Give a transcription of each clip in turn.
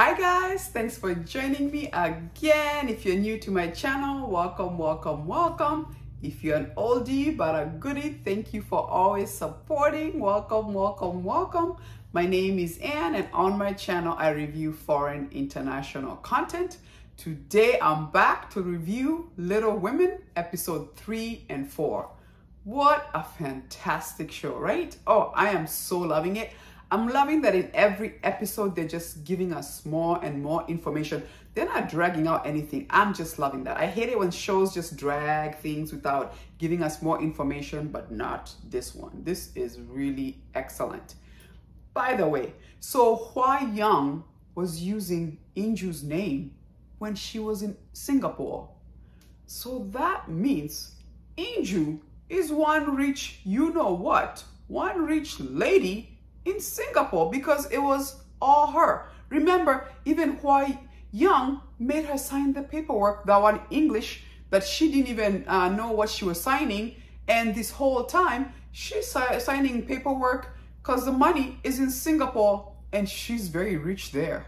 Hi guys, thanks for joining me again. If you're new to my channel, welcome, welcome, welcome. If you're an oldie but a goodie, thank you for always supporting. Welcome, welcome, welcome. My name is Anne, and on my channel I review foreign international content. Today I'm back to review Little Women episode 3 and 4. What a fantastic show, right? Oh, I am so loving it. I'm loving that in every episode, they're just giving us more and more information. They're not dragging out anything. I'm just loving that. I hate it when shows just drag things without giving us more information, but not this one. This is really excellent. By the way, so Hua Young was using Inju's name when she was in Singapore. So that means Inju is one rich you-know-what, one rich lady in Singapore, because it was all her. Remember, even Hua Young made her sign the paperwork, that one English, that she didn't even know what she was signing. And this whole time, she's signing paperwork because the money is in Singapore and she's very rich there.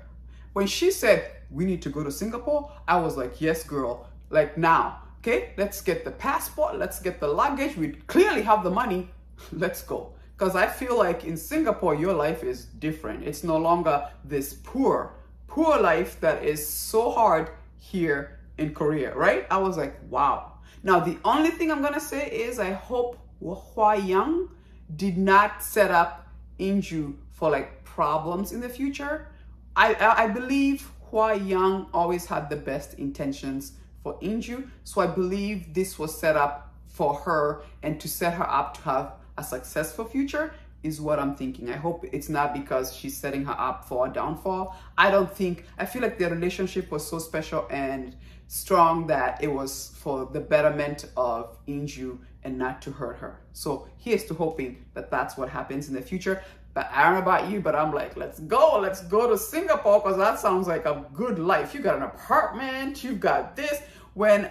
When she said, we need to go to Singapore, I was like, yes, girl, like now, okay? Let's get the passport, let's get the luggage. We clearly have the money, let's go. Because I feel like in Singapore, your life is different. It's no longer this poor life that is so hard here in Korea, right? I was like, wow. Now, the only thing I'm going to say is I hope Hua Young did not set up Inju for like problems in the future. I believe Hua Young always had the best intentions for Inju. So I believe this was set up for her and to set her up to have a successful future is what I'm thinking. I hope it's not because she's setting her up for a downfall. I feel like their relationship was so special and strong that it was for the betterment of Inju and not to hurt her. So here's to hoping that that's what happens in the future. But I don't know about you, but I'm like, let's go to Singapore, because that sounds like a good life. You got an apartment, you've got this. When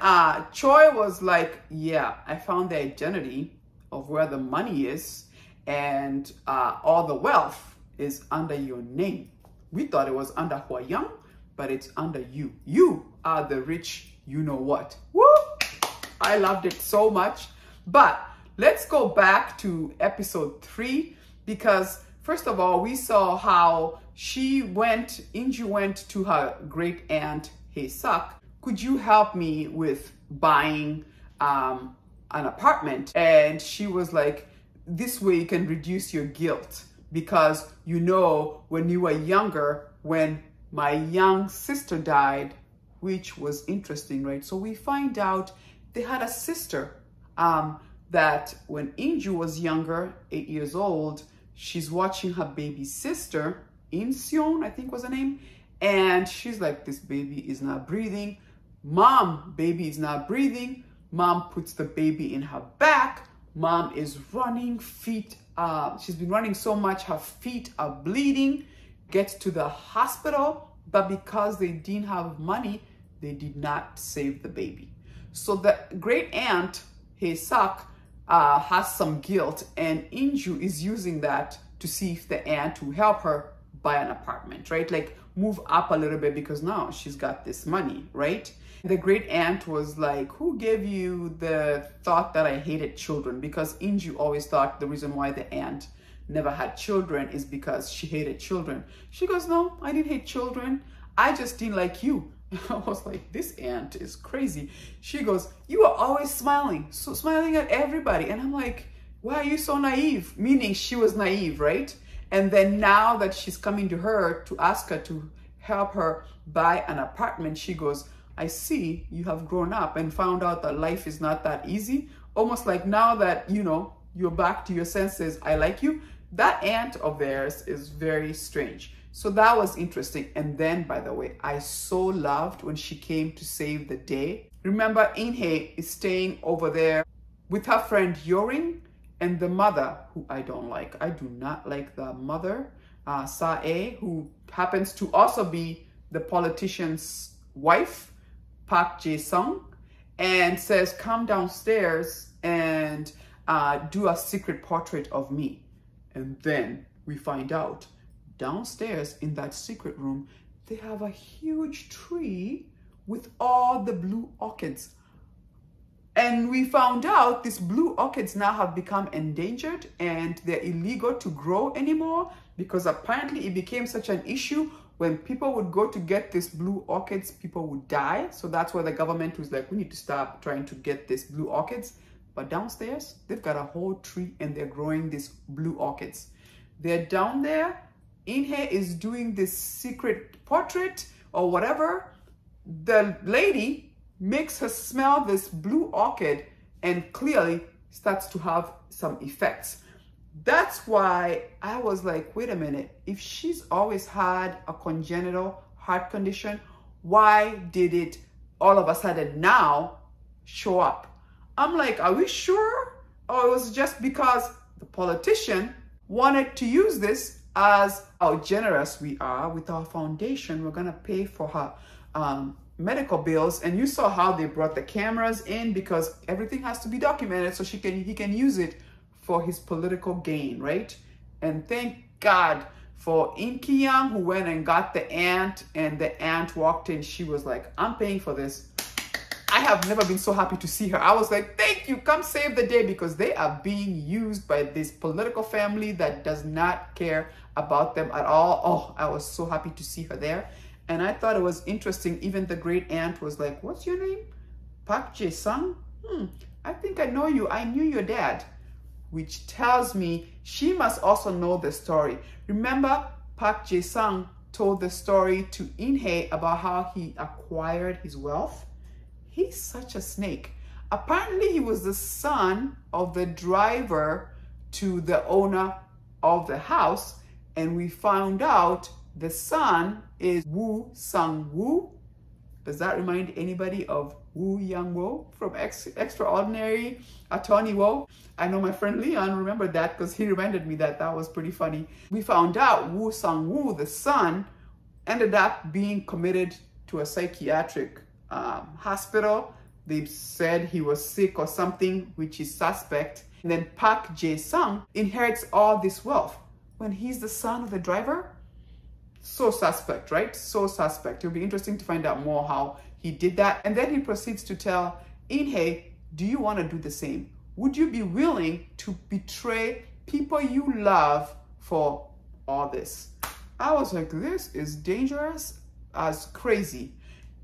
Choi was like, yeah, I found the identity of where the money is, and all the wealth is under your name. We thought it was under Hua Young, but it's under you. You are the rich you-know-what. Woo! I loved it so much. But let's go back to episode 3, because first of all, we saw how Inju went to her great aunt, Hae Suk. Could you help me with buying an apartment? And she was like, this way you can reduce your guilt, because you know when you were younger, when my young sister died, which was interesting, right? So we find out they had a sister that when Inju was younger, 8 years old, she's watching her baby sister, In-seon, I think was her name, and she's like, this baby is not breathing. Mom, baby is not breathing. Mom puts the baby in her back. Mom is running, she's been running so much, her feet are bleeding, gets to the hospital, but because they didn't have money, they did not save the baby. So the great aunt, Hae Suk, has some guilt, and Inju is using that to see if the aunt will help her buy an apartment, right? Like move up a little bit, because now she's got this money, right? The great aunt was like, who gave you the thought that I hated children? Because Inju always thought the reason why the aunt never had children is because she hated children. She goes, no, I didn't hate children. I just didn't like you. I was like, this aunt is crazy. She goes, you are always smiling, so smiling at everybody. And I'm like, why are you so naive? Meaning she was naive, right? And then now that she's coming to her to ask her to help her buy an apartment, she goes, I see you have grown up and found out that life is not that easy. Almost like now that, you know, you're back to your senses, I like you. That aunt of theirs is very strange. So that was interesting. And then, by the way, I so loved when she came to save the day. Remember, In-hae is staying over there with her friend Yoring and the mother, who I don't like. I do not like the mother, Sa-ae, who happens to also be the politician's wife, Park Jae-sung, and says, come downstairs and do a secret portrait of me. And then we find out downstairs in that secret room, they have a huge tree with all the blue orchids. And we found out these blue orchids now have become endangered and they're illegal to grow anymore, because apparently it became such an issue. When people would go to get these blue orchids, people would die. So that's why the government was like, we need to stop trying to get these blue orchids. But downstairs, they've got a whole tree and they're growing these blue orchids. They're down there. Inhe is doing this secret portrait or whatever. The lady makes her smell this blue orchid and clearly starts to have some effects. That's why I was like, wait a minute, if she's always had a congenital heart condition, why did it all of a sudden now show up? I'm like, are we sure? Or it was just because the politician wanted to use this as how generous we are with our foundation. We're gonna pay for her medical bills. And you saw how they brought the cameras in, because everything has to be documented so he can use it for his political gain, right? And thank God for In Ki-young, who went and got the aunt, and the aunt walked in. She was like, I'm paying for this. I have never been so happy to see her. I was like, thank you, come save the day, because they are being used by this political family that does not care about them at all. Oh, I was so happy to see her there. And I thought it was interesting. Even the great aunt was like, what's your name? Park Jae-sung? I think I know you. I knew your dad. Which tells me she must also know the story. Remember, Park Jae-sung told the story to In-hae about how he acquired his wealth. He's such a snake. Apparently, he was the son of the driver to the owner of the house. And we found out the son is Woo Sang-woo. Does that remind anybody of Woo Young-woo from Extraordinary Attorney Woo? I know my friend Leon remembered that because he reminded me that. That was pretty funny. We found out Woo Sang-woo, the son, ended up being committed to a psychiatric hospital. They said he was sick or something, which is suspect. And then Park Jae-sung inherits all this wealth when he's the son of the driver. So suspect, right? So suspect. It'll be interesting to find out more how he did that. And then he proceeds to tell In-hae, do you want to do the same? Would you be willing to betray people you love for all this? I was like, this is dangerous as crazy.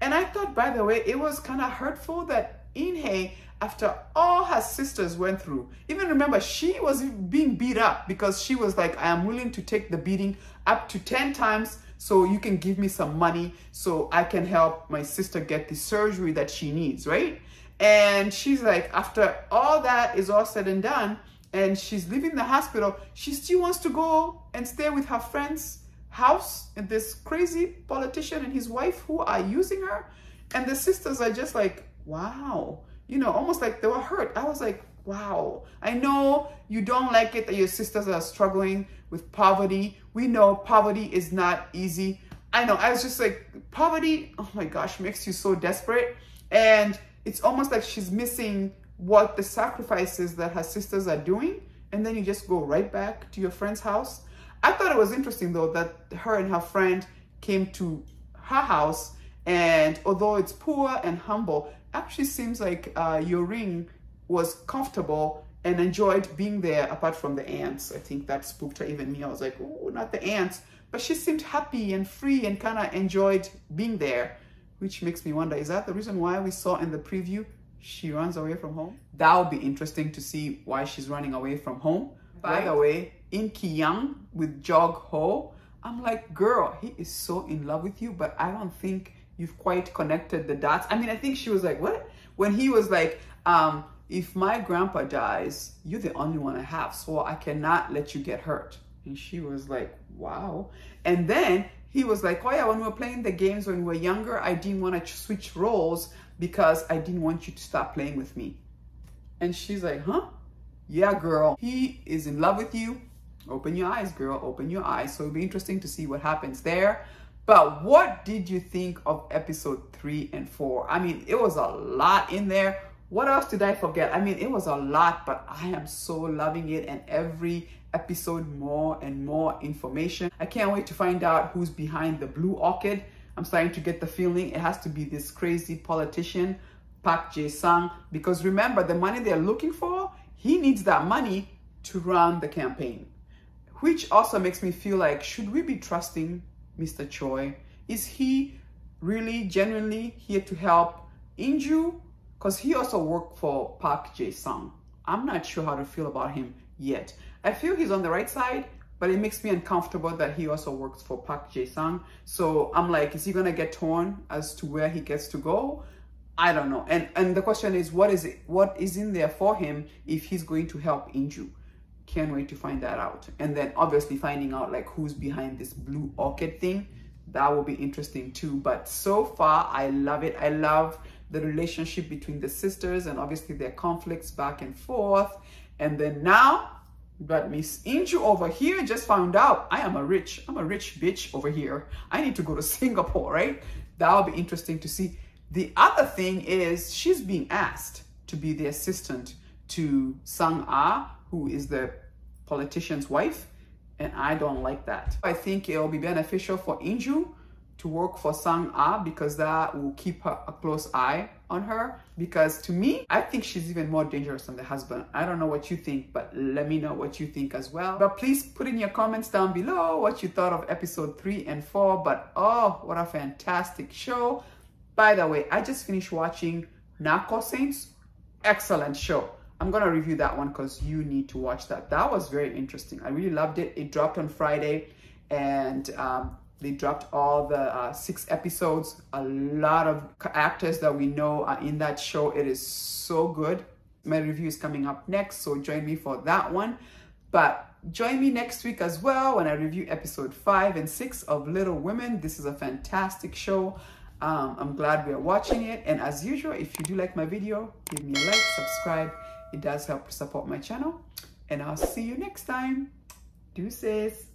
And I thought, by the way, it was kind of hurtful that In-hae, after all her sisters went through, even remember, she was being beat up because she was like, I am willing to take the beating up to 10 times so you can give me some money so I can help my sister get the surgery that she needs, right? And she's like, after all that is all said and done, and she's leaving the hospital, she still wants to go and stay with her friend's house and this crazy politician and his wife who are using her. And the sisters are just like, wow, you know, almost like they were hurt. I was like, wow, I know you don't like it that your sisters are struggling with poverty. We know poverty is not easy. I know, I was just like, poverty, oh my gosh, makes you so desperate. And it's almost like she's missing what the sacrifices that her sisters are doing. And then you just go right back to your friend's house. I thought it was interesting though that her and her friend came to her house, and although it's poor and humble, actually seems like Yoring was comfortable and enjoyed being there apart from the ants. I think that spooked her, even me. I was like, oh, not the ants. But she seemed happy and free and kind of enjoyed being there, which makes me wonder, is that the reason why we saw in the preview she runs away from home? That would be interesting to see why she's running away from home. By the way, In Ki-young with Jog-ho, I'm like, girl, he is so in love with you, but I don't think you've quite connected the dots. I mean, I think she was like, what? When he was like, if my grandpa dies, you're the only one I have, so I cannot let you get hurt. And she was like, wow. And then he was like, oh yeah, when we were playing the games when we were younger, I didn't want to switch roles because I didn't want you to stop playing with me. And she's like, huh? Yeah, girl, he is in love with you. Open your eyes, girl, open your eyes. So it'll be interesting to see what happens there. But what did you think of episode 3 and 4? I mean, it was a lot in there. What else did I forget? I mean, it was a lot, but I am so loving it, and every episode more and more information. I can't wait to find out who's behind the Blue Orchid. I'm starting to get the feeling it has to be this crazy politician, Park Jae-sung, because remember, the money they're looking for, he needs that money to run the campaign, which also makes me feel like, should we be trusting Mr. Choi? Is he really genuinely here to help Inju? Because he also worked for Park Jae-sung. I'm not sure how to feel about him yet. I feel he's on the right side, but it makes me uncomfortable that he also works for Park Jae-sung. So I'm like, is he gonna get torn as to where he gets to go? I don't know. And the question is, what is in there for him if he's going to help Inju? Can't wait to find that out. And then obviously finding out like who's behind this Blue Orchid thing. That will be interesting too. But so far, I love it. I love the relationship between the sisters and obviously their conflicts back and forth. And then now, but Miss Inju over here just found out I'm a rich bitch over here. I need to go to Singapore, right? That'll be interesting to see. The other thing is she's being asked to be the assistant to Sang-ah, who is the politician's wife, and I don't like that. I think it'll be beneficial for Inju to work for Sang-ah because that will keep a close eye on her, because to me, I think she's even more dangerous than the husband. I don't know what you think, but let me know what you think as well. But please put in your comments down below what you thought of episode 3 and 4. But oh, what a fantastic show. By the way, I just finished watching Narco Saints. Excellent show. I'm gonna review that one because you need to watch that. That was very interesting. I really loved it. It dropped on Friday, and they dropped all the 6 episodes. A lot of actors that we know are in that show. It is so good. My review is coming up next, so join me for that one. But join me next week as well when I review episode 5 and 6 of Little Women. This is a fantastic show. I'm glad we are watching it. And as usual, if you do like my video, give me a like, subscribe. It does help to support my channel. And I'll see you next time. Deuces.